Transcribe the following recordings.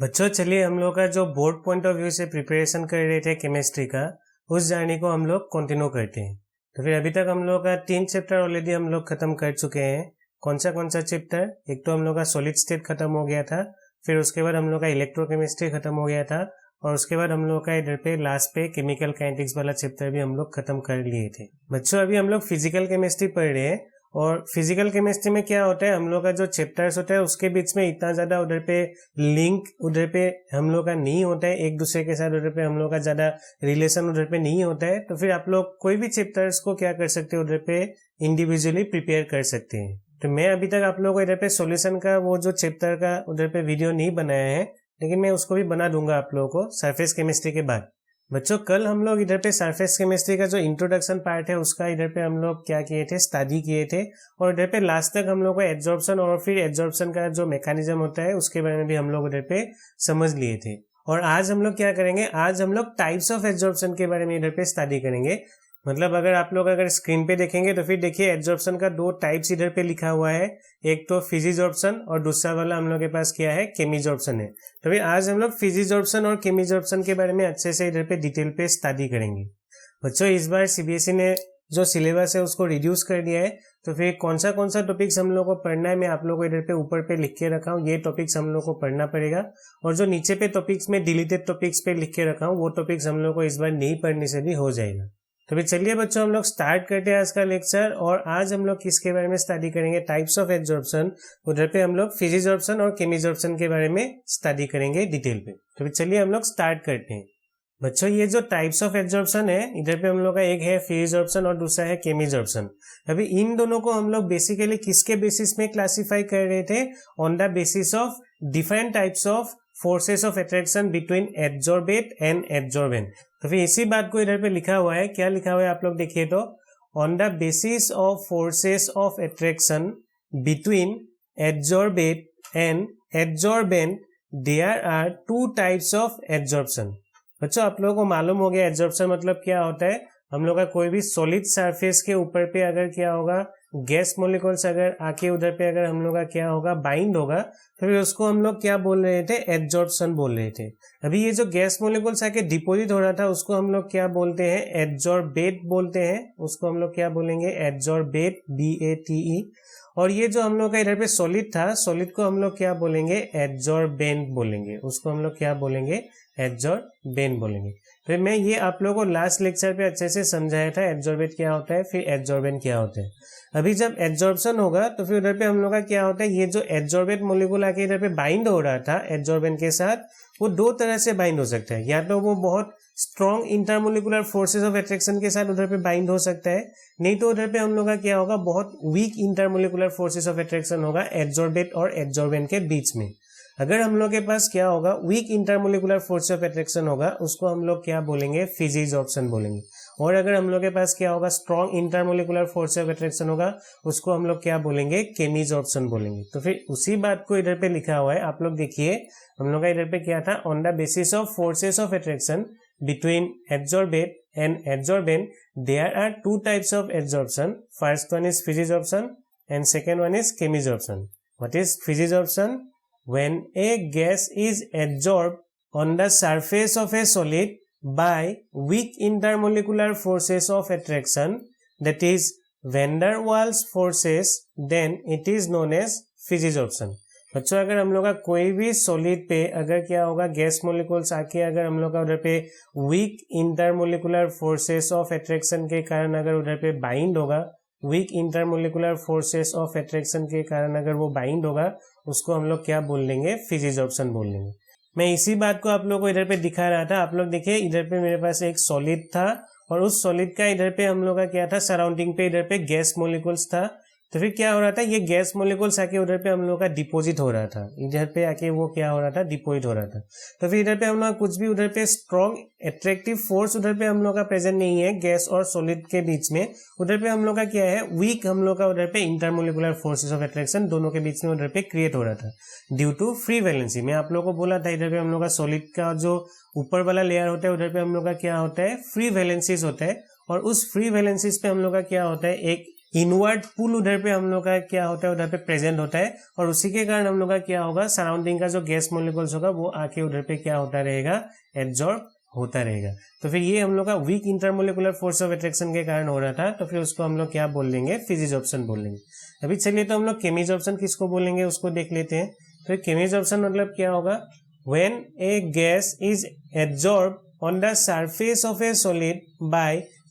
बच्चों चलिए हम लोग का जो बोर्ड पॉइंट ऑफ व्यू से प्रिपरेशन कर रहे थे केमिस्ट्री का, उस जर्नी को हम लोग कंटिन्यू करते हैं। तो फिर अभी तक हम लोग का 3 चैप्टर ऑलरेडी हम लोग खत्म कर चुके हैं। कौन सा चैप्टर? एक तो हम लोग का सॉलिड स्टेट खत्म हो गया था, फिर उसके बाद हम लोग का इलेक्ट्रोकेमिस्ट्री खत्म हो गया था, और उसके बाद हम लोग का इधर पे लास्ट पे केमिकल काइनेटिक्स वाला चैप्टर भी हम लोग खत्म कर लिए थे। बच्चों अभी हम लोग फिजिकल केमिस्ट्री पढ़ रहे हैं, और फिजिकल केमिस्ट्री में क्या होता है, हम लोग का जो चैप्टर्स होता है उसके बीच में इतना ज्यादा उधर पे लिंक उधर पे हम लोग का नहीं होता है, एक दूसरे के साथ उधर पे हम लोग का ज्यादा रिलेशन उधर पे नहीं होता है। तो फिर आप लोग कोई भी चैप्टर्स को क्या कर सकते हो, उधर पे इंडिविजुअली प्रिपेयर कर सकते हैं। तो मैं अभी तक आप लोगों को इधर पे सॉल्यूशन का वो जो चैप्टर का उधर पे वीडियो नहीं बनाया है, लेकिन मैं उसको भी बना दूंगा आप लोगों को सरफेस केमिस्ट्री के बाद। बच्चों कल हम लोग इधर पे सरफेस केमिस्ट्री का जो इंट्रोडक्शन पार्ट है उसका इधर पे हम लोग क्या किए थे, स्टडी किए थे, और इधर पे लास्ट तक हम लोग को एब्जॉर्प्शन और फिर एब्जॉर्प्शन का जो मैकेनिज्म होता है उसके बारे में भी हम लोग इधर पे समझ लिए थे। और आज हम लोग क्या करेंगे, आज हम लोग टाइप्स ऑफ एब्जॉर्प्शन के बारे में इधर पे स्टडी करेंगे। मतलब अगर आप लोग अगर स्क्रीन पे देखेंगे तो फिर देखिए एब्जॉर्प्शन का 2 टाइप्स इधर पे लिखा हुआ है, एक तो फिजिजॉर्प्शन और दूसरा वाला हम लोग के पास क्या है, केमिजॉर्प्शन है। तो फिर आज हम लोग फिजिजॉर्प्शन और केमिजॉर्प्शन के बारे में अच्छे से इधर पे डिटेल पे स्टडी करेंगे। बच्चों इस बार सीबीएसई ने जो सिलेबस है उसको रिड्यूस कर दिया है, तो फिर कौन सा टॉपिक्स हम लोग को पढ़ना है मैं आप लोग को इधर पे ऊपर पे लिख के रखा हूँ, ये टॉपिक्स हम लोग को पढ़ना पड़ेगा। और जो नीचे पे टॉपिक्स में डिलीटेड टॉपिक्स पे लिख के रखा हूँ वो टॉपिक्स हम लोग को इस बार नहीं पढ़ने से भी हो जाएगा। तो फिर चलिए बच्चों हम लोग स्टार्ट करते हैं आज का लेक्चर। और आज हम लोग किसके बारे में स्टडी करेंगे, टाइप्स ऑफ एब्जॉर्प्शन। उधर पे हम लोग फिजिजॉर्प्शन और केमिजॉर्प्शन के बारे में स्टडी करेंगे डिटेल पे। तो फिर चलिए हम लोग स्टार्ट करते हैं। बच्चों ये जो टाइप्स ऑफ एब्जॉर्प्शन है, इधर पे हम लोग का एक है फिजिजॉर्प्शन और दूसरा है केमिजॉर्प्शन। अभी इन दोनों को हम लोग बेसिकली किसके बेसिस में क्लासिफाई कर रहे थे, on the basis of different types of forces of attraction between absorbate and absorbent. तो फिर इसी बात को इधर पे लिखा हुआ है, क्या लिखा हुआ है आप लोग देखिए तो, on the basis of forces of attraction between absorbate and absorbent there are 2 types of absorption. बच्चों आप लोगों को मालूम हो गया एब्जॉर्प्शन मतलब क्या होता है। हम लोग का कोई भी सॉलिड सरफेस के ऊपर पे अगर क्या होगा, गैस मॉलिक्यूल्स अगर आके उधर पे अगर हम लोग का क्या होगा, बाइंड होगा, तो फिर उसको हम लोग क्या बोल रहे थे, एब्जॉर्प्शन बोल रहे थे। अभी ये जो गैस मॉलिक्यूल्स आके डिपोजिट हो रहा था उसको हम लोग क्या बोलते हैं, एब्जॉर्बेट बोलते हैं। उसको हम लोग क्या बोलेंगे, एब्जॉर्बेट, BATE। और ये जो हम लोग का इधर पे सॉलिड था, सॉलिड को हम लोग क्या बोलेंगे, एब्जॉर्बेंट बोलेंगे। उसको हम लोग क्या बोलेंगे, एब्जॉर्बेंट बोलेंगे। फिर मैं ये आप लोगों को लास्ट लेक्चर पे अच्छे से समझाया था एब्जॉर्बेट क्या होता है, फिर एब्जॉर्बेंट क्या होता है। अभी जब एब्जॉर्प्शन होगा तो फिर उधर पे हम लोग का क्या होता है, ये जो एब्जॉर्बेंट मॉलिक्यूल आके इधर पे बाइंड हो रहा था एब्जॉर्बेंट के साथ, वो 2 तरह से बाइंड हो सकता है। या तो वो बहुत strong intermolecular forces of attraction के साथ उधर पे बाइंड हो सकता है, नहीं तो उधर पे हम लोग का क्या होगा, बहुत weak intermolecular forces of attraction होगा एब्जॉर्बेट और एब्जॉर्बेंट के बीच में। अगर हम लोग के पास क्या होगा, weak intermolecular force of attraction होगा, उसको हम लोग क्या बोलेंगे, फिजिजॉर्प्शन बोलेंगे। और अगर हम लोग के पास क्या होगा, strong intermolecular force of attraction होगा, उसको हम लोग क्या बोलेंगे, केमिजॉर्प्शन बोलेंगे। तो फिर उसी बात को इधर पे लिखा हुआ है, आप लोग देखिए हम लोग का इधर पे क्या था, on the basis of forces of attraction between absorbate and absorbent there are 2 types of absorption. First one is physisorption and second one is chemisabsorption. What is physisorption? When a gas is absorbed on the surface of a solid by weak intermolecular forces of attraction, that is van der Waals forces, then it is known as physisorption. बच्चों अगर हम लोग का कोई भी solid पे अगर क्या होगा, गैस मॉलिक्यूल्स आके अगर हम लोग का उधर पे weak intermolecular forces of attraction के कारण अगर उधर पे बाइंड होगा, weak intermolecular forces of attraction के कारण अगर वो बाइंड होगा, उसको हम लोग क्या बोल लेंगे, फिजिजॉर्प्शन बोल लेंगे। मैं इसी बात को आप लोग को इधर पे दिखा रहा था। आप लोग देखिए इधर पे मेरे पास एक सॉलिड था, और उस सॉलिड का इधर पे हम लोग का क्या था, सराउंडिंग पे इधर पे गैस मॉलिक्यूल्स था। तो फिर क्या हो रहा था, ये गैस मॉलिक्यूल्स आके उधर पे हम लोग का डिपोजिट हो रहा था, इधर पे आके वो क्या हो रहा था, डिपोजिट हो रहा था। तो फिर इधर पे हम लोग कुछ भी उधर पे स्ट्रॉन्ग एट्रैक्टिव फोर्स उधर पे हम लोग का प्रेजेंट नहीं है गैस और सॉलिड के बीच में। उधर पे हम लोग का क्या है, वीक हम लोग का उधर पे इंटरमोलिकुलर फोर्सेस ऑफ अट्रैक्शन दोनों के बीच में उधर पे क्रिएट हो रहा था ड्यू टू फ्री वैलेंसी। मैं आप लोग को बोला था इधर पे हम लोग का सॉलिड का जो ऊपर वाला लेयर होता है उधर पे हम लोग का क्या होता है, फ्री वैलेंसीज होता है, और उस फ्री वैलेंसीज पे हम लोग का क्या होता है, एक इनवर्ड पुल उधर पे हम लोग का क्या होता है, उधर पे प्रेजेंट होता है, और उसी के कारण हम लोग का क्या होगा, सराउंडिंग का जो गैस मॉलिक्यूल्स होगा वो आके उधर पे क्या होता रहेगा, एब्जॉर्ब होता रहेगा। तो फिर ये हम लोग का weak intermolecular force of attraction के कारण हो रहा था, तो फिर उसको हम लोग क्या बोल लेंगे, फिजिजॉर्प्शन बोल लेंगे। अभी चलिए तो हम लोग केमिजॉर्प्शन किसको बोलेंगे उसको देख लेते हैं। तो केमिजॉर्प्शन मतलब क्या होगा, when A gas is absorb on the surface of a solid by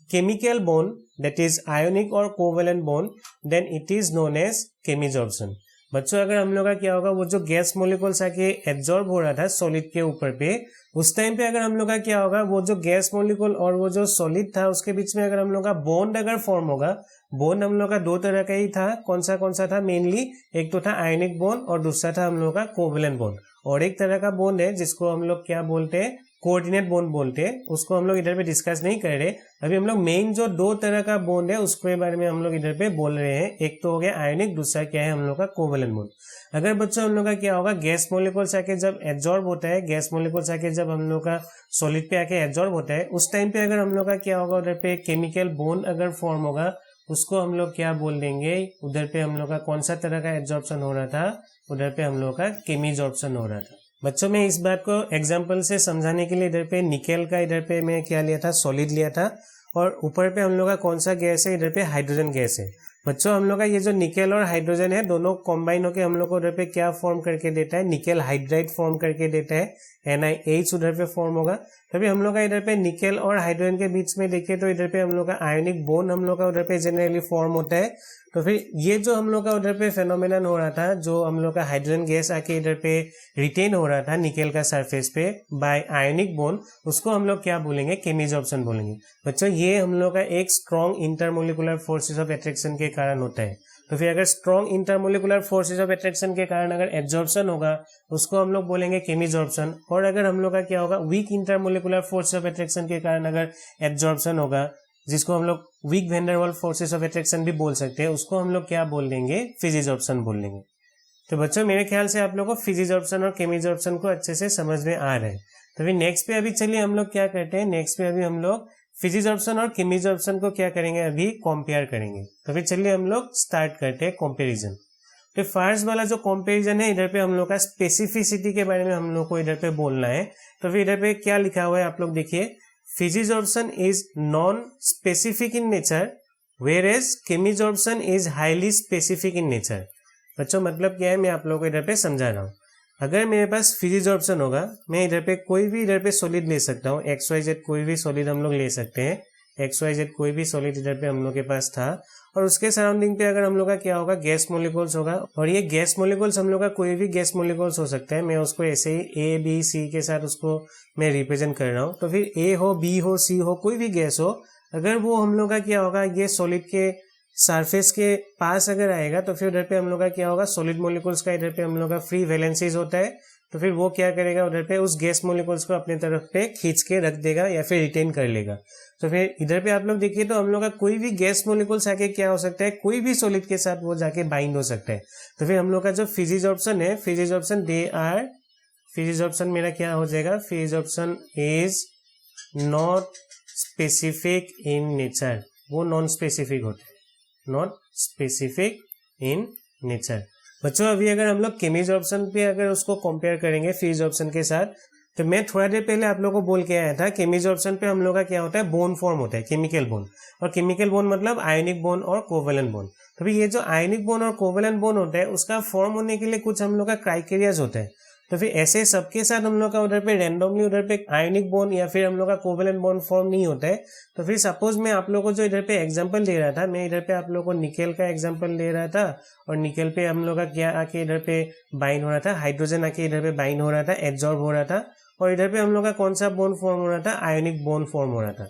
chemical bond, that is ionic or covalent bond, then it is known as chemisorption। बच्चों अगर हम लोग का क्या होगा, वो जो गैस मोलिकुल्स आके एब्जॉर्ब हो रहा था सॉलिड के ऊपर पे, उस टाइम पे अगर हम लोग का क्या होगा, वो जो गैस मोलिकुल और वो जो सॉलिड था उसके बीच में अगर हम लोग का बॉन्ड अगर फॉर्म होगा, बॉन्ड हम लोग का दो तरह का ही था। कौन सा था मेनली, एक तो था आयनिक बॉन्ड और दूसरा था हम लोग का कोवलेंट बॉन्ड। और एक तरह का बॉन्ड है जिसको हम लोग क्या बोलते हैं, कोऑर्डिनेट बॉन्ड बोलते हैं, उसको हम लोग इधर पे डिस्कस नहीं कर रहे। अभी हम लोग मेन जो दो तरह का बॉन्ड है उसके बारे में हम लोग इधर पे बोल रहे हैं। एक तो हो गया आयनिक, दूसरा क्या है हम लोग का कोवलेंट बॉन्ड। अगर बच्चों हम लोग का क्या होगा, गैस मोलिकुल्स आके जब एब्जॉर्ब होता है, गैस मोलिकुल्स आके जब हम लोग का सॉलिड पे आके एब्जॉर्ब होता है, उस टाइम पे अगर हम लोग का क्या होगा, उधर पे केमिकल बॉन्ड अगर फॉर्म होगा, उसको हम लोग क्या बोल देंगे, उधर पे हम लोग का कौन सा तरह का एब्जॉर्प्शन हो रहा था, उधर पे हम लोग का केमिजॉर्प्शन हो रहा था। बच्चों में इस बात को एग्जाम्पल से समझाने के लिए इधर पे निकेल का इधर पे मैं क्या लिया था, सॉलिड लिया था, और ऊपर पे हम लोग का कौन सा गैस है, इधर पे हाइड्रोजन गैस है। बच्चों हम लोग का ये जो निकेल और हाइड्रोजन है दोनों कॉम्बाइन होकर हम लोग को उधर पे क्या फॉर्म करके देता है, निकेल हाइड्राइड फॉर्म करके देता है, NiH उधर पे फॉर्म होगा। तभी हम लोग का इधर पे निकेल और हाइड्रोजन के बीच में देखिए तो इधर पे हम लोग का आयनिक बॉन्ड हम लोग का उधर पे जनरली फॉर्म होता है। तो फिर ये जो हम लोग का उधर पे फेनोमेनन हो रहा था, जो हम लोग का हाइड्रोजन गैस आके इधर पे रिटेन हो रहा था निकेल का सरफेस पे बाय आयनिक बॉन्ड, उसको हम लोग क्या बोलेंगे, केमिजॉर्प्शन बोलेंगे। बच्चों ये हम लोग का एक strong intermolecular forces of attraction के कारण होता है। तो फिर अगर strong intermolecular forces of attraction के कारण अगर एब्जॉर्प्शन होगा उसको हम लोग बोलेंगे केमिजॉर्प्शन। और अगर हम लोग का क्या होगा, weak intermolecular forces of attraction के कारण अगर एब्जॉर्प्शन होगा, जिसको हम लोग weak van der Waals forces of attraction भी बोल सकते हैं, उसको हम लोग क्या बोल देंगे, फिजिजॉर्प्शन बोल देंगे। तो बच्चों मेरे ख्याल से आप लोग को फिजिजॉर्प्शन और केमिजॉर्प्शन को अच्छे से समझ में आ रहा है। तो फिर नेक्स्ट पे अभी चलिए हम लोग क्या करते हैं, नेक्स्ट पे अभी हम लोग फिजिजॉर्प्शन और केमिजॉर्प्शन को क्या करेंगे, अभी कंपेयर करेंगे। तो फिर चलिए हम लोग स्टार्ट करते हैं कंपैरिजन। तो फर्स्ट वाला जो कंपैरिजन है, इधर पे हम लोग का स्पेसिफिसिटी के बारे में हम लोग को इधर पे बोलना है। तो फिर इधर पे क्या लिखा हुआ है आप लोग देखिए, physisorption is non specific in nature whereas chemisorption is highly specific in nature. बच्चों मतलब क्या है, मैं आप लोगों को इधर पे समझा रहा हूँ। अगर मेरे पास फिजिजॉर्प्शन होगा, मैं इधर पे कोई भी इधर पे सॉलिड ले सकता हूँ, XYZ कोई भी सॉलिड हम लोग ले सकते हैं, XYZ कोई भी सॉलिड इधर पे हम लोग के पास था, और उसके सराउंडिंग पे अगर हम लोग का क्या होगा, गैस मोलिकुल्स होगा। और ये गैस मोलिकुल्स हम लोग का कोई भी गैस मोलिकुल्स हो सकता है, मैं उसको ऐसे ही A B C के साथ उसको मैं रिप्रेजेंट कर रहा हूँ। तो फिर A हो, B हो, C हो, कोई भी गैस हो, अगर वो हम लोग का क्या होगा, ये सॉलिड के सरफेस के पास अगर आएगा तो फिर उधर पे हम लोग का क्या होगा, सॉलिड मोलिकुल्स का इधर पे हम लोग का फ्री वैलेंसीज होता है। तो फिर वो क्या करेगा, उधर पे उस गैस मोलिकुल्स को अपने तरफ पे खींच के रख देगा या फिर रिटेन कर लेगा। तो फिर इधर पे आप लोग देखिए तो हम लोग का कोई भी गैस मोलिकुल्स आके क्या हो सकता है, कोई भी सॉलिड के साथ वो जाके बाइंड हो सकता है। तो फिर हम लोग का जो फिजिजॉर्प्शन है, फिजिजॉर्प्शन मेरा क्या हो जाएगा, फिजिजॉर्प्शन is not specific in nature, वो नॉन स्पेसिफिक होते हैं, नॉट स्पेसिफिक इन नेचर। बच्चों अभी अगर हम लोग केमिजॉर्प्शन पे अगर उसको कंपेयर करेंगे फिजिजॉर्प्शन के साथ, तो मैं थोड़ा देर पहले आप लोगों को बोल के आया था, केमिजॉर्प्शन पे हम लोग का क्या होता है, बोन फॉर्म होता है, केमिकल बोन। और केमिकल बोन मतलब आयनिक बोन और कोवेलेंट बोन। तो ये जो आयनिक बोन और कोवेलेंट बोन होता है, उसका फॉर्म होने के लिए कुछ हम लोग का क्राइटेरियाज होता है। तो फिर ऐसे सबके साथ हम लोग का उधर पे रैंडमली उधर पे आयनिक बॉन्ड या फिर हम लोग का कोवेलेंट बॉन्ड फॉर्म नहीं होता है। तो फिर सपोज मैं आप लोगों को जो इधर पे एग्जांपल दे रहा था, मैं इधर पे आप लोगों को निकेल का एग्जांपल दे रहा था, और निकेल पे हम लोग का क्या आके इधर पे बाइंड हो रहा था, हाइड्रोजन आके इधर पे बाइंड हो रहा था, एब्जॉर्ब हो रहा था, और इधर पे हम लोग का कौन सा बॉन्ड फॉर्म हो रहा था, आयनिक बॉन्ड फॉर्म हो रहा था।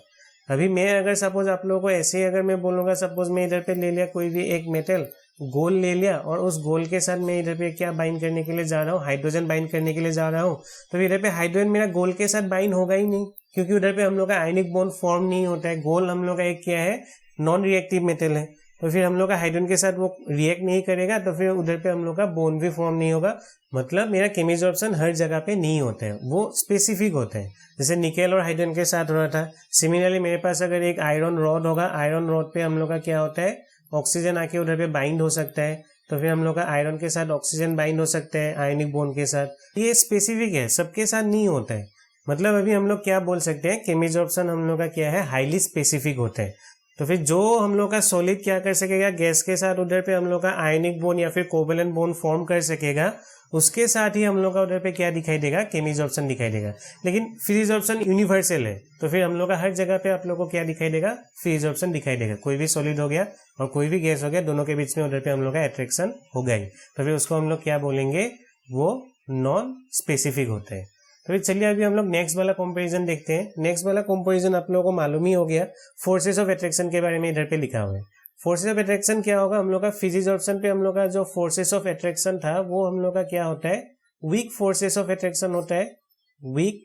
अभी मैं अगर सपोज आप लोगों को ऐसे ही अगर मैं बोलूंगा, सपोज मैं इधर पे ले लिया कोई भी एक मेटल गोल ले लिया, और उस गोल के साथ मैं इधर पे क्या बाइंड करने के लिए जा रहा हूँ, हाइड्रोजन बाइंड करने के लिए जा रहा हूँ। तो इधर पे हाइड्रोजन मेरा गोल के साथ बाइंड होगा ही नहीं, क्योंकि उधर पे हम लोग का आयनिक बॉन्ड फॉर्म नहीं होता है। गोल हम लोग का एक क्या है, नॉन रिएक्टिव मेटल है, तो फिर हम लोग का हाइड्रोजन के साथ वो रिएक्ट नहीं करेगा, तो फिर उधर पे हम लोग का बॉन्ड भी फॉर्म नहीं होगा। मतलब मेरा केमिजॉर्प्शन हर जगह पे नहीं होता है, वो स्पेसिफिक होता है। जैसे निकेल और हाइड्रोजन के साथ हो रहा था, सिमिलरली मेरे पास अगर एक आयरन रॉड होगा, आयरन रॉड पे हम लोग का क्या होता है, ऑक्सीजन आके उधर पे बाइंड हो सकता है, तो फिर हम लोग का आयरन के साथ ऑक्सीजन बाइंड हो सकता है आयनिक बॉन्ड के साथ। ये स्पेसिफिक है, सबके साथ नहीं होता है। मतलब अभी हम लोग क्या बोल सकते हैं, केमिजॉर्प्शन हम लोग का क्या है, हाईली स्पेसिफिक होता है। तो फिर जो हम लोग का सॉलिड क्या कर सकेगा, गैस के साथ उधर पे हम लोग का आयनिक बॉन्ड या फिर कोवेलेंट बॉन्ड फॉर्म कर सकेगा, उसके साथ ही हम लोग का उधर पे क्या दिखाई देगा, केमिजॉर्प्शन दिखाई देगा। लेकिन फिजिजॉर्प्शन यूनिवर्सल है, तो फिर हम लोग का हर जगह पे आप लोग को क्या दिखाई देगा, फिजिजॉर्प्शन दिखाई देगा। कोई भी सॉलिड हो गया और कोई भी गैस हो गया, दोनों के बीच में उधर पे हम लोग का अट्रैक्शन हो गई, तो फिर उसको हम लोग क्या बोलेंगे, वो नॉन स्पेसिफिक होता है। तो फिर चलिए अभी हम लोग नेक्स्ट वाला कंपैरिजन देखते हैं। नेक्स्ट वाला कंपैरिजन आप लोगों को मालूम ही हो गया, फोर्सेस ऑफ अट्रैक्शन के बारे में इधर पे लिखा हुआ है। फोर्सेस ऑफ अट्रैक्शन क्या होगा, हम लोग का फिजिजॉर्प्शन पे हम लोग का जो फोर्सेस ऑफ अट्रैक्शन था वो हम लोग का क्या होता है, वीक फोर्सेस ऑफ अट्रैक्शन होता है, वीक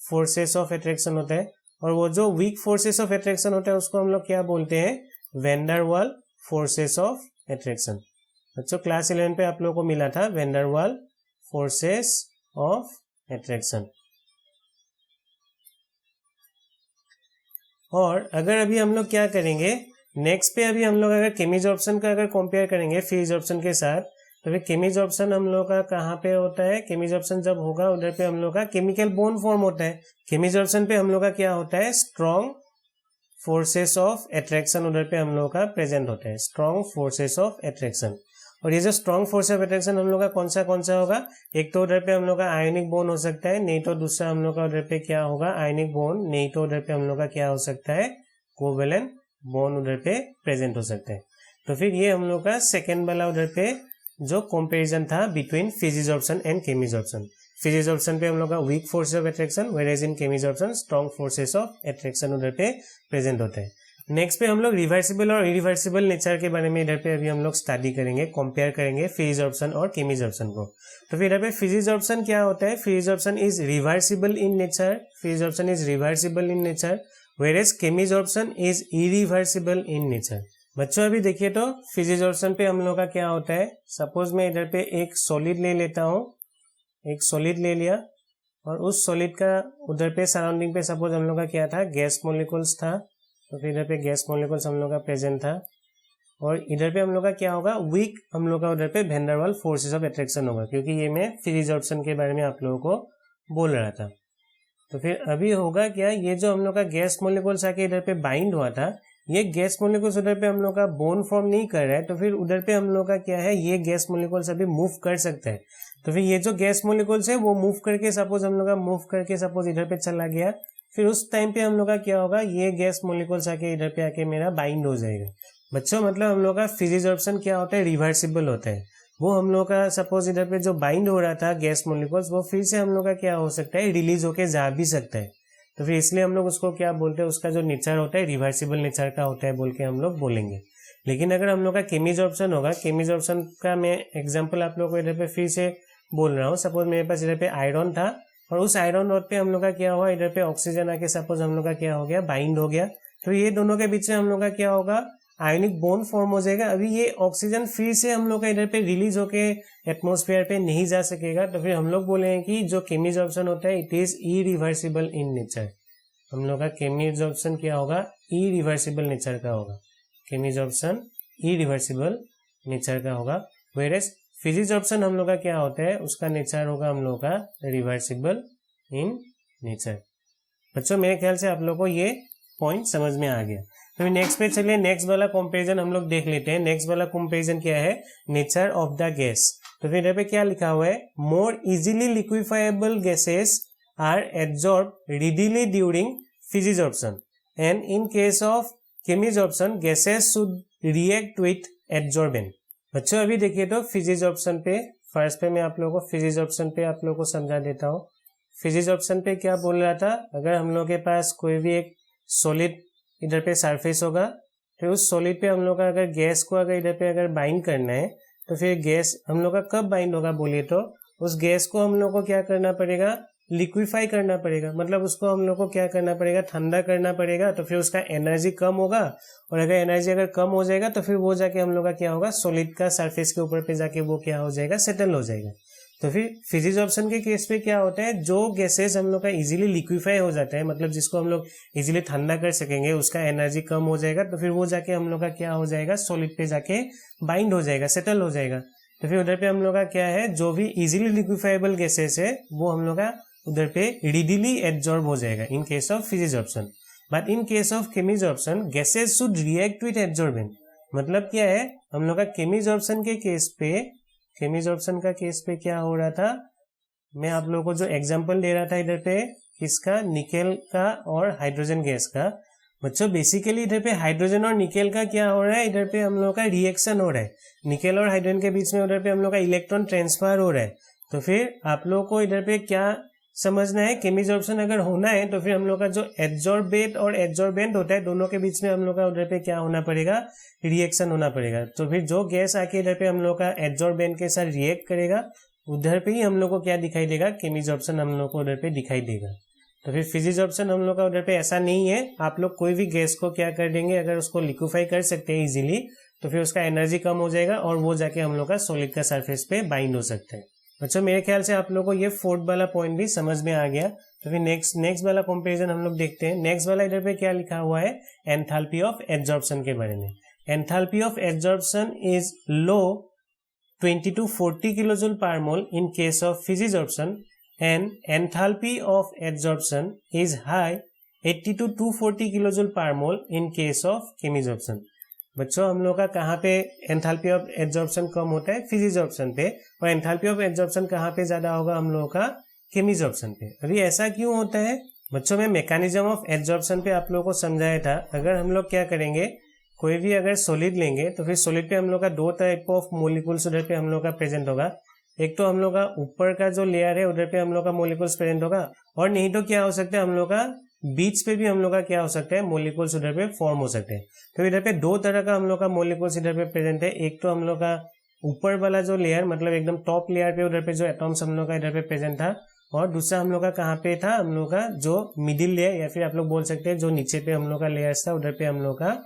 फोर्सेस ऑफ अट्रैक्शन होता है। और वो जो वीक फोर्सेस ऑफ अट्रैक्शन होता है उसको हम लोग क्या बोलते हैं, वैन डर वाल फोर्सेस ऑफ अट्रैक्शन। बच्चों क्लास 11 पे आप लोगों को मिला था वैन डर वाल फोर्सेस ऑफ अट्रैक्शन। और अगर अभी हम लोग क्या करेंगे, नेक्स्ट पे अभी हम लोग अगर केमिजॉर्प्शन का अगर कंपेयर करेंगे फिजिजॉर्प्शन के साथ, तो फिर केमिजॉर्प्शन हम लोग का कहाँ पे होता है, केमिजॉर्प्शन जब होगा उधर पे हम लोग का केमिकल बॉन्ड फॉर्म होता है। केमिजॉर्प्शन पे हम लोग का क्या होता है, स्ट्रॉन्ग फोर्सेस ऑफ अट्रैक्शन उधर पे हम लोग का प्रेजेंट होता है, स्ट्रॉन्ग फोर्सेस ऑफ अट्रैक्शन। और ये जो स्ट्रॉन्ग फोर्स ऑफ अट्रैक्शन हम लोग का कौन सा होगा, एक तो उधर पे हम लोग का आयनिक बॉन्ड हो सकता है, नहीं तो दूसरा हम लोग का उधर पे क्या होगा, आयनिक बॉन्ड, नहीं तो उधर पे हम लोग का क्या हो सकता है, कोवेलेंट बॉन्ड उधर पे प्रेजेंट हो सकता है। तो फिर ये हम लोग का सेकेंड वाला उधर पे जो कंपैरिजन था बिटवीन फिजिजॉर्प्शन एंड केमिजॉर्प्शन। फिजिजॉर्प्शन पे हम लोग का weak force of attraction, whereas in chemisorption strong forces of attraction उधर पे प्रेजेंट होते हैं। नेक्स्ट पे हम लोग रिवर्सिबल और इरिवर्सिबल नेचर के बारे में इधर पे अभी हम लोग स्टडी करेंगे, कंपेयर करेंगे फिजिजॉर्प्शन और केमिजॉर्प्शन को। तो फिर इधर पे फिजिजॉर्प्शन क्या होता है, physisorption is reversible in nature, physisorption is reversible in nature, whereas chemisorption is irreversible in nature. बच्चों अभी देखिए तो फिजिजॉर्प्शन पे हम लोग का क्या होता है, सपोज मैं इधर पे एक सॉलिड ले लेता हूँ, एक सॉलिड ले लिया और उस सॉलिड का उधर पे सराउंडिंग पे सपोज हम लोग का क्या था, गैस मॉलिक्यूल्स था, तो फिर इधर पे गैस मॉलिक्यूल्स हम लोग का प्रेजेंट था। और इधर पे हम लोग का क्या होगा, वीक हम लोग का उधर पे वैन डर वाल फोर्सेस ऑफ अट्रैक्शन होगा, क्योंकि ये मैं फिजिजॉर्प्शन के बारे में आप लोगों को बोल रहा था। तो फिर अभी होगा क्या, ये जो हम लोग का गैस मॉलिक्यूल्स आके इधर पे बाइंड हुआ था, ये गैस मॉलिक्यूल्स उधर पे हम लोग का बॉन्ड फॉर्म नहीं कर रहा है, तो फिर उधर पे हम लोग का क्या है, ये गैस मॉलिक्यूल्स अभी मूव कर सकता है। तो फिर ये जो गैस मॉलिक्यूल्स है वो मूव करके सपोज हम लोग का मूव करके सपोज इधर पे चला गया, फिर उस टाइम पे हम लोग का क्या होगा, ये गैस मॉलिक्यूल्स आके इधर पे आके मेरा बाइंड हो जाएगा। बच्चों मतलब हम लोग का फिजिजॉर्प्शन क्या होता है, रिवर्सिबल होता है। वो हम लोग का सपोज इधर पे जो बाइंड हो रहा था गैस मॉलिक्यूल्स, वो फिर से हम लोग का क्या हो सकता है, रिलीज होके जा भी सकता है। तो फिर इसलिए हम लोग उसको क्या बोलते हैं, उसका जो नेचर होता है रिवर्सिबल नेचर का होता है बोल के हम लोग बोलेंगे। लेकिन अगर हम लोग का केमिजॉर्प्शन होगा, केमिजॉर्प्शन का मैं एग्जाम्पल आप लोग को इधर पे फिर से बोल रहा हूँ। सपोज मेरे पास इधर पे आयरन था और उस आयरन रॉड पे हम लोग का क्या हुआ, इधर पे ऑक्सीजन आके सपोज हम लोग का क्या हो गया, बाइंड हो गया, तो ये दोनों के बीच में हम लोग का क्या होगा, आयनिक बॉन्ड फॉर्म हो जाएगा। अभी ये ऑक्सीजन फिर से हम लोग का इधर पे रिलीज होके एटमॉस्फेयर पे नहीं जा सकेगा, तो फिर हम लोग बोलेंगे कि जो केमिजॉर्प्शन होता है it is irreversible in nature. हम लोग का केमिजॉर्प्शन क्या होगा, इरिवर्सिबल नेचर का होगा, केमिजॉर्प्शन इरिवर्सिबल नेचर का होगा। व्हेयरएज फिजिजॉर्प्शन हम लोग का क्या होता है, उसका नेचर होगा हम लोग का रिवर्सिबल इन नेचर। बच्चों मेरे ख्याल से आप लोग को ये पॉइंट समझ में आ गया। तो नेक्स्ट पे चलिए, नेक्स्ट वाला कंपैरिजन हम लोग देख लेते हैं। नेक्स्ट वाला कंपैरिजन क्या है, नेचर ऑफ द गैस। तो फिर यहाँ पे क्या लिखा हुआ है, more easily liquefiable gases are absorb readily during physisorption and in case of chemisorption gases should react with absorbent. बच्चों अभी देखिए तो फिजिजॉर्प्शन पे फर्स्ट पे मैं आप लोगों को फिजिजॉर्प्शन पे आप लोगों को समझा देता हूँ। फिजिजॉर्प्शन पे क्या बोल रहा था, अगर हम लोग के पास कोई भी एक सॉलिड इधर पे सरफेस होगा, फिर उस सॉलिड पे हम लोग का अगर गैस को अगर इधर पे अगर बाइंड करना है, तो फिर गैस हम लोग का कब बाइंड होगा बोलिए तो, उस गैस को हम लोग को क्या करना पड़ेगा, लिक्विफाई करना पड़ेगा। मतलब उसको हम लोग को क्या करना पड़ेगा, ठंडा करना पड़ेगा, तो फिर उसका एनर्जी कम होगा, और अगर एनर्जी अगर कम हो जाएगा तो फिर वो जाके हम लोग का क्या होगा, सॉलिड का सरफेस के ऊपर पे जाके वो क्या हो जाएगा, सेटल हो जाएगा। तो फिर फिजिजॉर्प्शन के केस पे क्या होता है, जो गैसेस हम लोग का इजीली लिक्विफाई हो जाता है, मतलब जिसको हम लोग इजीली ठंडा कर सकेंगे, उसका एनर्जी कम हो जाएगा, तो फिर वो जाके हम लोग का क्या हो जाएगा, सॉलिड पे जाके बाइंड हो जाएगा, सेटल हो जाएगा। तो फिर उधर पे हम लोग का क्या है, जो भी इजीली लिक्विफाइबल गैसेस है वो हम लोग का उधर पे रिडीली एब्जॉर्ब हो जाएगा in case of physisorption. But in case of chemisorption gases should react with absorbent. मतलब क्या है, हम लोग का केमिजॉर्प्शन के केस पे, केमिजॉर्प्शन का केस पे क्या हो रहा था, मैं आप लोगों को जो एग्जांपल दे रहा था इधर पे किसका, निकेल का और हाइड्रोजन गैस का। बच्चों बेसिकली इधर पे हाइड्रोजन और निकेल का क्या हो रहा है, इधर पे हम लोग का रिएक्शन हो रहा है, निकेल और हाइड्रोजन के बीच में उधर पे हम लोग का इलेक्ट्रॉन ट्रांसफर हो रहा है। तो फिर आप लोग को इधर पे क्या समझना है, केमिजॉर्प्शन अगर होना है तो फिर हम लोग का जो एब्जॉर्बेट और एब्जॉर्बेंट होता है, दोनों के बीच में हम लोग का उधर पे क्या होना पड़ेगा, रिएक्शन होना पड़ेगा। तो फिर जो गैस आके इधर पे हम लोग का एब्जॉर्बेंट के साथ रिएक्ट करेगा, उधर पे ही हम लोग को क्या दिखाई देगा, केमिजॉर्प्शन हम लोग को उधर पे दिखाई देगा। तो फिर फिजिजॉर्प्शन हम लोग का उधर पे ऐसा नहीं है, आप लोग कोई भी गैस को क्या कर देंगे, अगर उसको लिक्विफाई कर सकते हैं इजीली, तो फिर उसका एनर्जी कम हो जाएगा और वो जाके हम लोग का सॉलिड का सरफेस पे बाइंड हो सकता है। अच्छा, मेरे ख्याल से आप लोग को ये फोर्थ वाला पॉइंट भी समझ में आ गया। तो फिर नेक्स्ट वाला कंपैरिजन हम लोग देखते हैं। नेक्स्ट वाला इधर पे क्या लिखा हुआ है, एंथैल्पी ऑफ एब्जॉर्प्शन के बारे में। Enthalpy of absorption is low 20 to 40 kilojule per mole in case of physisorption, and enthalpy of adsorption is high 80 to 240 kilojule per mole in case of chemisorption। बच्चों हम लोग का कहाँ पे एंथैल्पी ऑफ एब्जॉर्प्शन कम होता है, फिजिजॉर्प्शन पे, और एंथैल्पी ऑफ एब्जॉर्प्शन कहाँ पे ज्यादा होगा, हम लोगों का केमिजॉर्प्शन पे। अभी ऐसा क्यों होता है बच्चों, में मैकेनिज्म ऑफ एब्जॉर्प्शन पे आप लोगों को समझाया था। अगर हम लोग क्या करेंगे, कोई भी अगर सॉलिड लेंगे तो फिर सॉलिड पे हम लोग का दो टाइप ऑफ मोलिकुल्स उधर पे हम लोग का प्रेजेंट होगा। एक तो हम लोग का ऊपर का जो लेयर है उधर पे हम लोग का मोलिकुल्स प्रेजेंट होगा, और नहीं तो क्या हो सकता है, हम लोग का बीच पे भी हम लोग का क्या हो सकता है, मोलिकुल्स उधर पे फॉर्म हो सकते हैं। तो इधर पे दो तरह का हम लोग का मोलिकुल्स इधर पे प्रेजेंट है। एक तो हम लोग का ऊपर वाला जो लेयर, मतलब एकदम टॉप लेयर पे उधर पे जो एटॉम्स हम लोग का इधर पे प्रेजेंट था, और दूसरा हम लोग का कहाँ पे था, हम लोग का जो मिडिल लेयर, या फिर आप लोग बोल सकते हैं जो नीचे पे हम लोग का लेयर्स था, उधर पे हम लोग का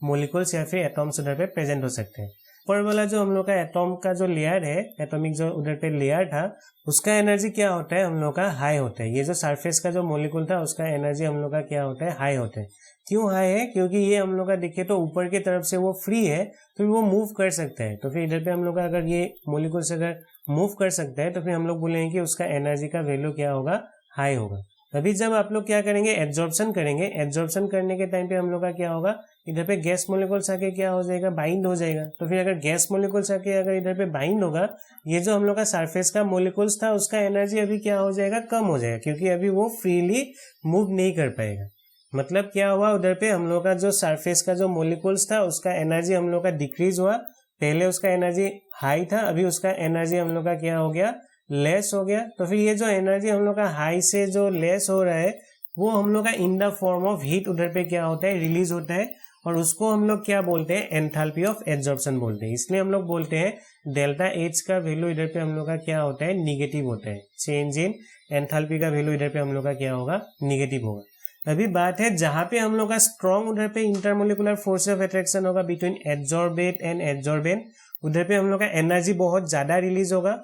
मोलिकुल्स या फिर एटॉम्स उधर पे प्रेजेंट हो सकते हैं। ऊपर वाला जो हम लोग का एटॉम का जो लेयर है, एटॉमिक जो उधर पे लेयर था, उसका एनर्जी क्या होता है, हम लोग का हाई होता है। ये जो सरफेस का जो मोलिकुल था उसका एनर्जी हम लोग का क्या होता है, हाई होता है। क्यों हाई है, क्योंकि ये हम लोग का देखिए तो ऊपर की तरफ से वो फ्री है, तो वो मूव कर सकता है। तो फिर इधर पे हम लोग का अगर ये मोलिकुल से अगर मूव कर सकता है तो फिर हम लोग बोलेंगे कि उसका एनर्जी का वैल्यू क्या होगा, हाई होगा। अभी जब आप लोग क्या करेंगे, एब्जॉर्प्शन करेंगे, एब्जॉर्प्शन करने के टाइम पे हम लोग का क्या होगा, इधर पे गैस मोलिकुल्स आके क्या हो जाएगा, बाइंड हो जाएगा। तो फिर अगर गैस मोलिकुल्स आके अगर इधर पे बाइंड होगा, ये जो हम लोग का सरफेस का मोलिकुल्स था उसका एनर्जी अभी क्या हो जाएगा, कम हो जाएगा, क्योंकि अभी वो फ्रीली मूव नहीं कर पाएगा। मतलब क्या हुआ, उधर पे हम लोग का जो सरफेस का जो मोलिकुल्स था उसका एनर्जी हम लोग का डिक्रीज हुआ। पहले उसका एनर्जी हाई था, अभी उसका एनर्जी हम लोग का क्या हो गया, लेस हो गया। तो फिर ये जो एनर्जी हम लोग का हाई से जो लेस हो रहा है, वो हम लोग का in the form of heat उधर पे क्या होता है, रिलीज होता है, और उसको हम लोग क्या बोलते हैं, एंथैल्पी ऑफ एब्जॉर्प्शन बोलते हैं। इसलिए हम लोग बोलते हैं डेल्टा एच का वैल्यू इधर पे हम लोग का क्या होता है, निगेटिव होता है। चेंज इन एंथैल्पी का वैल्यू इधर पे हम लोग का क्या होगा, निगेटिव होगा। अभी बात है जहां पे हम लोग का स्ट्रॉन्ग उधर पे इंटरमोलिकुलर फोर्स ऑफ अट्रैक्शन होगा बिटवीन एब्जॉर्बेट एंड एब्जॉर्बेंट, उधर पे हम लोग का एनर्जी बहुत ज्यादा रिलीज होगा।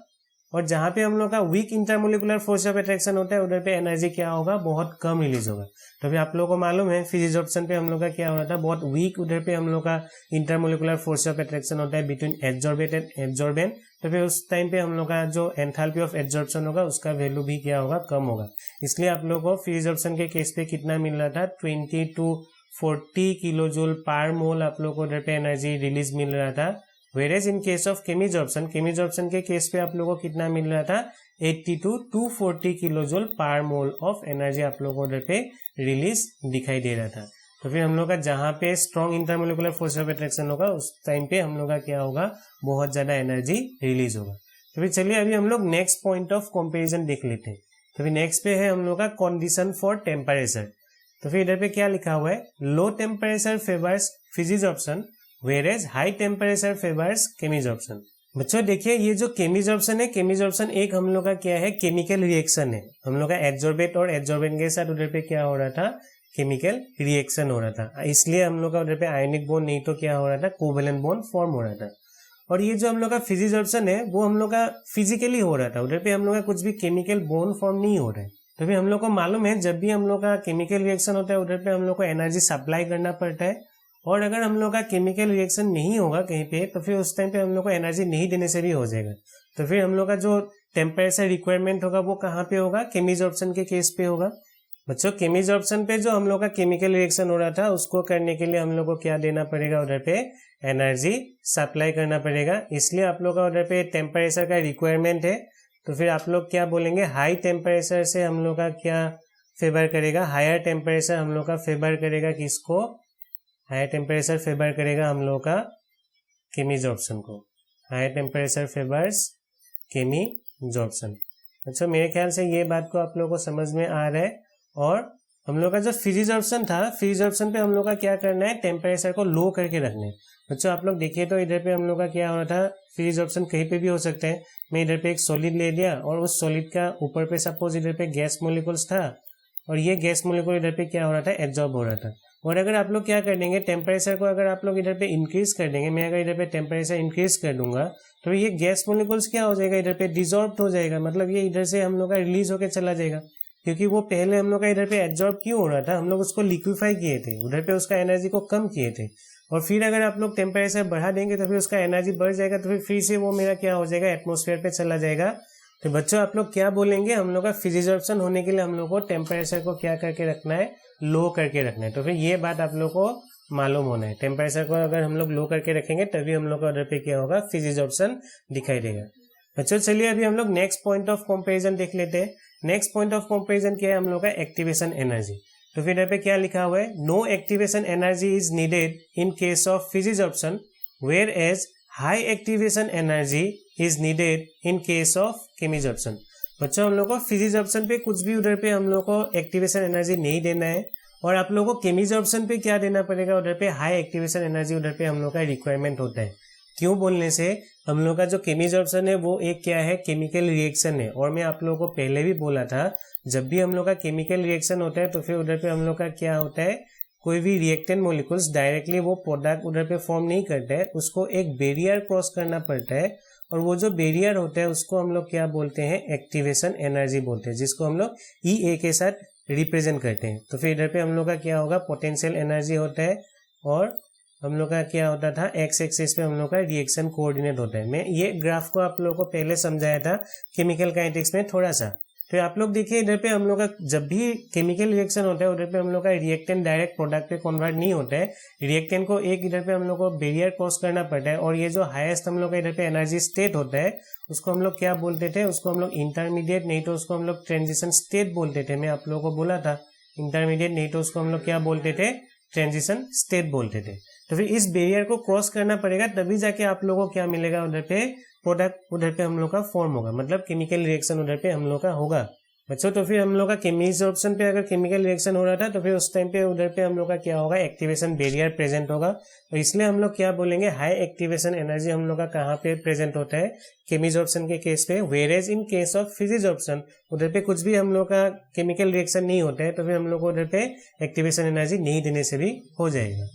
और जहां पे हम लोग का weak intermolecular force of attraction होता है, उधर पे एनर्जी क्या होगा, बहुत कम रिलीज होगा। तो अभी आप लोगों को मालूम है फिजिजॉर्प्शन पे हम लोग का क्या हो रहा था, बहुत वीक उधर पे हम लोग का इंटरमोलिकुलर फोर्स ऑफ अट्रैक्शन होता है बिटवीन एब्जॉर्बेट एंड एब्जॉर्बेंट। तो फिर उस टाइम पे हम लोग का जो एंथैल्पी ऑफ एब्जॉर्प्शन होगा उसका वैल्यू भी क्या होगा, कम होगा। इसलिए आप लोगों को फिजिजॉर्प्शन के केस पे कितना मिल रहा था, 20 to 40 किलोजूल पर मोल आप लोग को उधर पे एनर्जी रिलीज मिल रहा था। वेरेज इन केस ऑफ केमिजॉर्प्शन, केमिजॉर्प्शन के केस पे आप लोगों को कितना मिल रहा था, 80 to 240 किलोजूल पर मोल ऑफ एनर्जी आप लोगों को उधर पे रिलीज दिखाई दे रहा था। तो फिर हम लोग का जहां पे strong intermolecular force of attraction होगा उस टाइम पे हम लोग का क्या होगा, बहुत ज्यादा एनर्जी रिलीज होगा। तो फिर चलिए अभी हम लोग नेक्स्ट पॉइंट ऑफ कंपेरिजन देख लेते हैं। तो फिर नेक्स्ट पे है हम लोग का कंडीशन फॉर टेम्परेचर। तो फिर इधर पे क्या लिखा हुआ है, low temperature favours फिजिजॉर्प्शन वेरेज high temperature favours केमिजॉर्प्शन। बच्चों देखिए ये जो केमिजॉर्प्शन है, केमिजॉर्प्शन एक हम लोग का क्या है, केमिकल रिएक्शन है। हम लोग का एब्जॉर्बेट और एब्जॉर्बेंट के साथ उधर पे क्या हो रहा था, केमिकल रिएक्शन हो रहा था। इसलिए हम लोग का उधर पे आयनिक बॉन्ड नहीं तो क्या हो रहा था, कोवेलेंट बॉन्ड फॉर्म हो रहा था। और ये जो हम लोग का फिजिजॉर्प्शन है वो हम लोग का फिजिकली हो रहा था, उधर पे हम लोग का कुछ भी केमिकल बॉन्ड फॉर्म नहीं हो रहा है। तो फिर हम लोग को मालूम है जब भी हम लोग का केमिकल रिएक्शन होता है उधर पे हम लोग को एनर्जी सप्लाई करना पड़ता है, और अगर हम लोग का केमिकल रिएक्शन नहीं होगा कहीं पे तो फिर उस टाइम पे हम लोग को एनर्जी नहीं देने से भी हो जाएगा। तो फिर हम लोग का जो टेम्परेचर रिक्वायरमेंट होगा वो कहाँ पे होगा, केमिजॉर्प्शन के केस पे होगा। बच्चों केमिजॉर्प्शन पे जो हम लोग का केमिकल रिएक्शन हो रहा था उसको करने के लिए हम लोग को क्या देना पड़ेगा, उधर पे एनर्जी सप्लाई करना पड़ेगा। इसलिए आप लोग का उधर पे टेम्परेचर का रिक्वायरमेंट है। तो फिर आप लोग क्या बोलेंगे, हाई टेम्परेचर से हम लोग का क्या फेवर करेगा, हायर टेम्परेचर हम लोग का फेवर करेगा किसको, हायर टेम्परेचर फेवर करेगा हम लोग का केमिजॉर्प्शन को। Higher temperature favours chemisorption. अच्छा मेरे ख्याल से ये बात को आप लोगों को समझ में आ रहा है। और हम लोग का जो फिजिजॉर्प्शन था, फिजिजॉर्प्शन पे हम लोग का क्या करना है, टेम्परेचर को लो करके रखना है। बच्चों आप लोग देखिए तो इधर पे हम लोग का क्या हो रहा था, फिजिजॉर्प्शन कहीं पे भी हो सकता है। मैं इधर पे एक सॉलिड ले लिया और उस सॉलिड का ऊपर पे सपोज इधर पे गैस मोलिकुल्स था, और ये गैस मोलिकुल इधर पे क्या हो रहा था, एब्जॉर्ब हो रहा था। और अगर आप लोग क्या कर देंगे, टेम्परेचर को अगर आप लोग इधर पे इंक्रीज कर देंगे, मैं अगर इधर पे टेम्परेचर इंक्रीज कर दूंगा तो ये गैस मोलिकुल्स क्या हो जाएगा, इधर पे डिजॉर्ब हो जाएगा, मतलब ये इधर से हम लोग का रिलीज होकर चला जाएगा। क्योंकि वो पहले हम लोग का इधर पे एब्जॉर्ब क्यों हो रहा था, हम लोग उसको लिक्विफाई किए थे, उधर पे उसका एनर्जी को कम किए थे। और फिर अगर आप लोग टेम्परेचर बढ़ा देंगे तो फिर उसका एनर्जी बढ़ जाएगा, तो फिर से वो मेरा क्या हो जाएगा, एटमोस्फेयर पे चला जाएगा। तो बच्चों आप लोग क्या बोलेंगे, हम लोग का फिजिजॉर्प्शन होने के लिए हम लोग को टेम्परेचर को क्या करके रखना है, लो करके रखना है। तो फिर ये बात आप लोग को मालूम होना है, टेम्परेचर को अगर हम लोग लो करके रखेंगे तभी हम लोग का उधर पे क्या होगा, फिजिजॉर्प्शन दिखाई देगा। बच्चों चलिए अभी हम लोग नेक्स्ट पॉइंट ऑफ कंपैरिजन देख लेते हैं। नेक्स्ट पॉइंट ऑफ कंपैरिजन क्या है, हम लोग का एक्टिवेशन एनर्जी। तो फिर यहाँ पे क्या लिखा हुआ है, no activation energy is needed in case of physisorption whereas high activation energy is needed in case of chemisorption. बच्चों हम लोग को फिजिजॉर्प्शन पे कुछ भी उधर पे हम लोग को एक्टिवेशन एनर्जी नहीं देना है, और आप लोगों को केमिजॉर्प्शन पे क्या देना पड़ेगा, उधर पे हाई एक्टिवेशन एनर्जी उधर पे हम लोग का रिक्वायरमेंट होता है। क्यों बोलने से, हम लोग का जो केमिजॉर्प्शन है वो एक क्या है, केमिकल रिएक्शन है। और मैं आप लोगों को पहले भी बोला था, जब भी हम लोग का केमिकल रिएक्शन होता है तो फिर उधर पे हम लोग का क्या होता है, कोई भी रिएक्टेंट मोलिकुल्स डायरेक्टली वो प्रोडक्ट उधर पे फॉर्म नहीं करता है, उसको एक बैरियर क्रॉस करना पड़ता है। और वो जो बैरियर होता है उसको हम लोग क्या बोलते हैं, एक्टिवेशन एनर्जी बोलते हैं, जिसको हम लोग EA के साथ रिप्रेजेंट करते हैं। तो फिर इधर पे हम लोग का क्या होगा, पोटेंशियल एनर्जी होता है, और हम लोग का क्या होता था, एक्स एक्सिस पे हम लोग का रिएक्शन कोऑर्डिनेट होता है। मैं ये ग्राफ को आप लोगों को पहले समझाया था केमिकल काइनेटिक्स में थोड़ा सा। तो आप लोग देखिए इधर पे हम लोग का जब भी केमिकल रिएक्शन होता है उधर पे हम लोग का रिएक्टेंट डायरेक्ट प्रोडक्ट पे कन्वर्ट नहीं होता है, रिएक्टेंट को एक इधर पे हम लोग को बैरियर क्रॉस करना पड़ता है। और ये जो हाईएस्ट हम लोग का इधर पे एनर्जी स्टेट होता है उसको हम लोग क्या बोलते थे, उसको हम लोग इंटरमीडिएट नहीं तो उसको हम लोग ट्रांजिशन स्टेट बोलते थे। मैं आप लोगों को बोला था इंटरमीडिएट नहीं तो उसको हम लोग क्या बोलते थे, ट्रांजिशन स्टेट बोलते थे। तो फिर इस बैरियर को क्रॉस करना पड़ेगा तभी जाके आप लोगों को क्या मिलेगा, उधर पे प्रोडक्ट उधर पे हम लोग का फॉर्म होगा, मतलब केमिकल रिएक्शन उधर पे हम लोग का होगा। बच्चों तो फिर हम लोग का केमिजॉर्प्शन पे अगर केमिकल रिएक्शन हो रहा था तो फिर उस टाइम पे उधर पे हम लोग का क्या होगा, एक्टिवेशन बैरियर प्रेजेंट होगा। तो इसलिए हम लोग क्या बोलेंगे, हाई एक्टिवेशन एनर्जी हम लोग का कहाँ पे प्रेजेंट होता है, केमिजॉर्प्शन के केस पे। वेरेज इन केस ऑफ फिजिजॉर्प्शन उधर पे कुछ भी हम लोग का केमिकल रिएक्शन नहीं होता है तो फिर हम लोग को उधर पे एक्टिवेशन एनर्जी नहीं देने से भी हो जाएगा।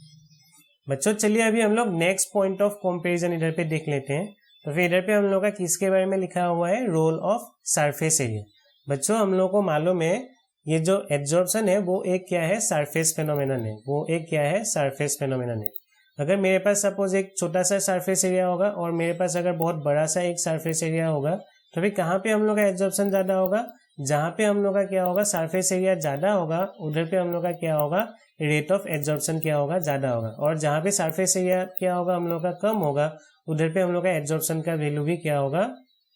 बच्चों चलिए अभी हम लोग नेक्स्ट पॉइंट ऑफ कंपैरिजन इधर पे देख लेते हैं। तो फिर इधर पे हम लोग का किसके बारे में लिखा हुआ है, रोल ऑफ सरफेस एरिया। बच्चों हम लोग को मालूम है ये जो एब्जॉर्प्शन है वो एक क्या है, सरफेस फेनोमेनन है, वो एक क्या है, सरफेस फेनोमेनन है। अगर मेरे पास सपोज एक छोटा सा सरफेस एरिया होगा और मेरे पास अगर बहुत बड़ा सा एक सरफेस एरिया होगा तो फिर कहाँ पे हम लोग का एब्जॉर्प्शन ज्यादा होगा, जहाँ पे हम लोग का क्या होगा, सरफेस एरिया ज्यादा होगा उधर पे हम लोग का क्या होगा, रेट ऑफ एब्जॉर्प्शन क्या होगा, ज्यादा होगा। और जहाँ पे सरफेस एरिया क्या होगा हम लोग का कम होगा उधर पे हम लोग का एब्जॉर्प्शन का वैल्यू भी क्या होगा,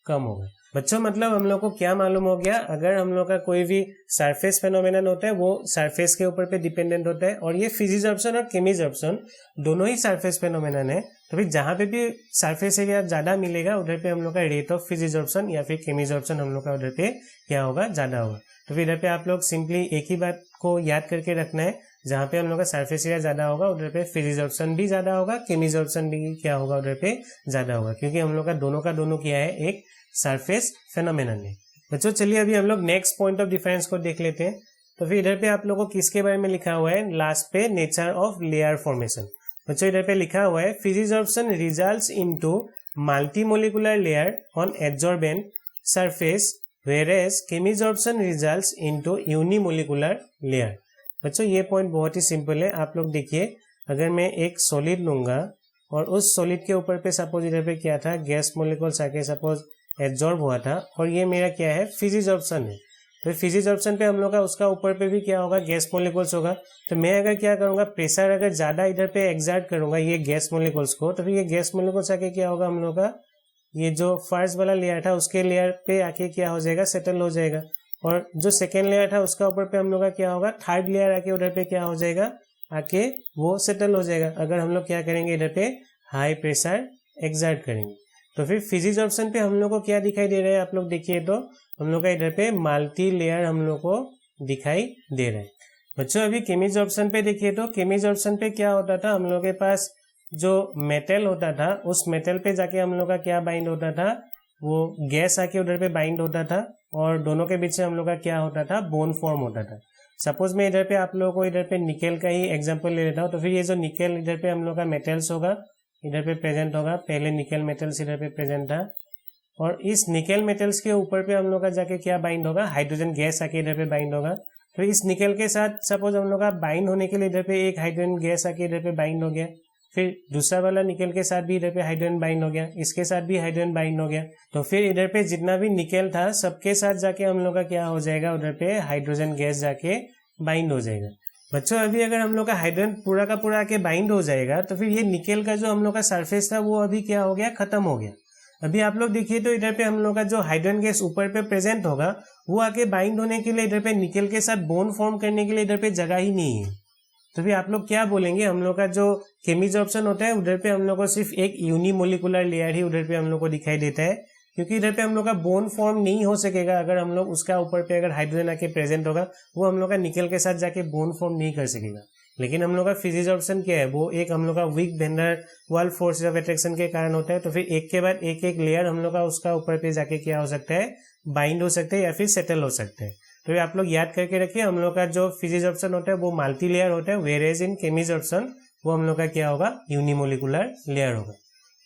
कम होगा। बच्चों मतलब हम लोग को क्या मालूम हो गया, अगर हम लोग का कोई भी सरफेस फेनोमेनन होता है वो सरफेस के ऊपर पे डिपेंडेंट होता है, और ये फिजिजॉर्प्शन और केमिजॉर्प्शन दोनों ही सरफेस फेनोमेनन है। तो फिर जहाँ पे भी सरफेस एरिया ज्यादा मिलेगा उधर पे हम लोग का रेट ऑफ फिजिजॉर्प्शन या फिर केमिजॉर्प्शन हम लोग का उधर पे क्या होगा, ज्यादा होगा। तो फिर इधर पे आप लोग सिंपली एक ही बात को याद करके रखना है, जहाँ पे हम लोग का सरफेस एरिया ज्यादा होगा उधर पे फिजिजॉर्प्शन भी ज्यादा होगा, केमिजॉर्प्शन भी क्या होगा, उधर पे ज्यादा होगा, क्योंकि हम लोग का दोनों क्या है, एक सरफेस फेनोमेनन है। बच्चों चलिए अभी हम लोग नेक्स्ट पॉइंट ऑफ डिफरेंस को देख लेते हैं। तो फिर इधर पे आप लोगों को किसके बारे में लिखा हुआ है, लास्ट पे नेचर ऑफ लेयर फॉर्मेशन। बच्चों इधर पे लिखा हुआ है फिजिजॉर्प्शन results into multimolecular layer on adsorbent surface whereas chemisorption results into unimolecular layer। बच्चों ये पॉइंट बहुत ही सिंपल है। आप लोग देखिए, अगर मैं एक सॉलिड लूंगा और उस सॉलिड के ऊपर पे सपोज इधर पे क्या था, गैस मोलिकुल्स आके सपोज एब्जॉर्ब हुआ था, और ये मेरा क्या है, फिजिजॉर्प्शन है। तो फिजिजॉर्प्शन पे हम लोग का उसका ऊपर पे भी क्या होगा, गैस मोलिकुल्स होगा। तो मैं अगर क्या करूंगा, प्रेशर अगर ज्यादा इधर पे एक्सर्ट करूंगा ये गैस मोलिकुल्स को, तो फिर ये गैस मोलिकुल्स आके क्या होगा, हम लोग का ये जो फर्स्ट वाला लेयर था उसके लेयर पे आके क्या हो जाएगा, सेटल हो जाएगा। और जो सेकेंड लेयर था उसका ऊपर पे हम लोग का क्या होगा, थर्ड लेयर आके उधर पे क्या हो जाएगा, आके वो सेटल हो जाएगा अगर हम लोग क्या करेंगे, इधर पे हाई प्रेशर एक्सर्ट करेंगे। तो फिर फिजिजॉर्प्शन पे हम लोग को क्या दिखाई दे रहा है, आप लोग देखिए, तो हम लोग का इधर पे मल्टी लेयर हम लोग को दिखाई दे रहा है। बच्चों अभी केमिजॉर्प्शन पे देखिए, तो केमिजॉर्प्शन पे क्या होता था, हम लोग के पास जो मेटल होता था उस मेटल पे जाके हम लोग का क्या बाइंड होता था, वो गैस आके उधर पे बाइंड होता था, और दोनों के बीच में हम लोग का क्या होता था, बोन फॉर्म होता था। सपोज मैं इधर पे आप लोगों को इधर पे निकेल का ही एग्जांपल ले लेता हूँ। तो फिर ये जो निकेल इधर पे हम लोग का मेटल्स होगा, इधर पे प्रेजेंट होगा, पहले निकेल मेटल्स इधर पे प्रेजेंट था, और इस निकेल मेटल्स के ऊपर पे हम लोग का जाके क्या बाइंड होगा, हाइड्रोजन गैस आके इधर पे बाइंड होगा। तो इस निकेल के साथ सपोज हम लोग का बाइंड होने के लिए इधर पे एक हाइड्रोजन गैस आके इधर पे बाइंड हो गया, फिर दूसरा वाला निकेल के साथ भी इधर पे हाइड्रोजन बाइंड हो गया, इसके साथ भी हाइड्रोजन बाइंड हो गया। तो फिर इधर पे जितना भी निकेल था सबके साथ जाके हम लोग का क्या हो जाएगा, उधर पे हाइड्रोजन गैस जाके बाइंड हो जाएगा। बच्चों अभी अगर हम लोग का हाइड्रोजन पूरा का पूरा आके बाइंड हो जाएगा, तो फिर ये निकेल का जो हम लोग का सरफेस था वो अभी क्या हो गया, खत्म हो गया। अभी आप लोग देखिए, तो इधर पे हम लोग का जो हाइड्रोजन गैस ऊपर पे प्रेजेंट होगा वो आके बाइंड होने के लिए इधर पे निकेल के साथ बोन फॉर्म करने के लिए इधर पे जगह ही नहीं है। तो फिर आप लोग क्या बोलेंगे, हम लोग का जो केमिजॉर्प्शन होता है उधर पे हम लोग को सिर्फ एक यूनिमोलिकुलर लेयर ही उधर पे हम लोग को दिखाई देता है, क्योंकि इधर पे हम लोग का बोन फॉर्म नहीं हो सकेगा। अगर हम लोग उसका ऊपर पे अगर हाइड्रोजन आके प्रेजेंट होगा, वो हम लोग का निकेल के साथ जाके बोन फॉर्म नहीं कर सकेगा। लेकिन हम लोग का फिजिजॉर्प्शन क्या है, वो एक हम लोग का weak van der Waals force of attraction के कारण होता है। तो फिर एक के बाद एक एक लेयर हम लोग का उसका ऊपर पे जाके क्या हो सकता है, बाइंड हो सकते हैं या फिर सेटल हो सकते हैं। तो आप लोग याद करके रखिए, हम लोग का जो फिजिजॉर्प्शन होता है वो मल्टी लेयर होता है, वेरेज इन केमिजॉर्प्शन वो हम लोग का क्या होगा, यूनिमोलिकुलर लेयर होगा।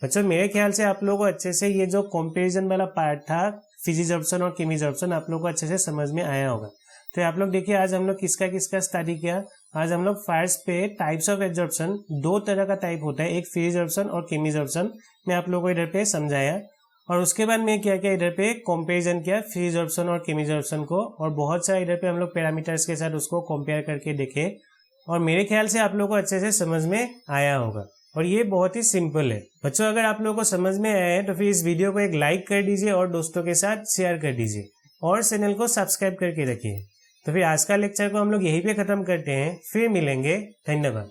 बच्चों मेरे ख्याल से आप लोगों को अच्छे से ये जो कंपैरिजन वाला पार्ट था फिजिजॉर्प्शन और केमिजॉर्प्शन आप लोगों को अच्छे से समझ में आया होगा। तो आप लोग देखिए, आज हम लोग किसका किसका स्टडी किया। आज हम लोग फर्स्ट पे टाइप्स ऑफ एब्जॉर्प्शन, दो तरह का टाइप होता है, एक फिजिजॉर्प्शन और केमिजॉर्प्शन, मैं आप लोगों को इधर पे समझाया। और उसके बाद मैं क्या किया, इधर पे कंपैरिजन किया फिजिजॉर्प्शन और केमिजॉर्प्शन को, और बहुत सारा इधर पे हम लोग पैरामीटर्स के साथ उसको कंपेयर करके देखे, और मेरे ख्याल से आप लोगों को अच्छे से समझ में आया होगा। और ये बहुत ही सिंपल है। बच्चों अगर आप लोगों को समझ में आया है तो फिर इस वीडियो को एक लाइक कर दीजिए और दोस्तों के साथ शेयर कर दीजिए, और चैनल को सब्सक्राइब करके रखिए। तो फिर आज का लेक्चर को हम लोग यहीं पे खत्म करते हैं, फिर मिलेंगे, धन्यवाद।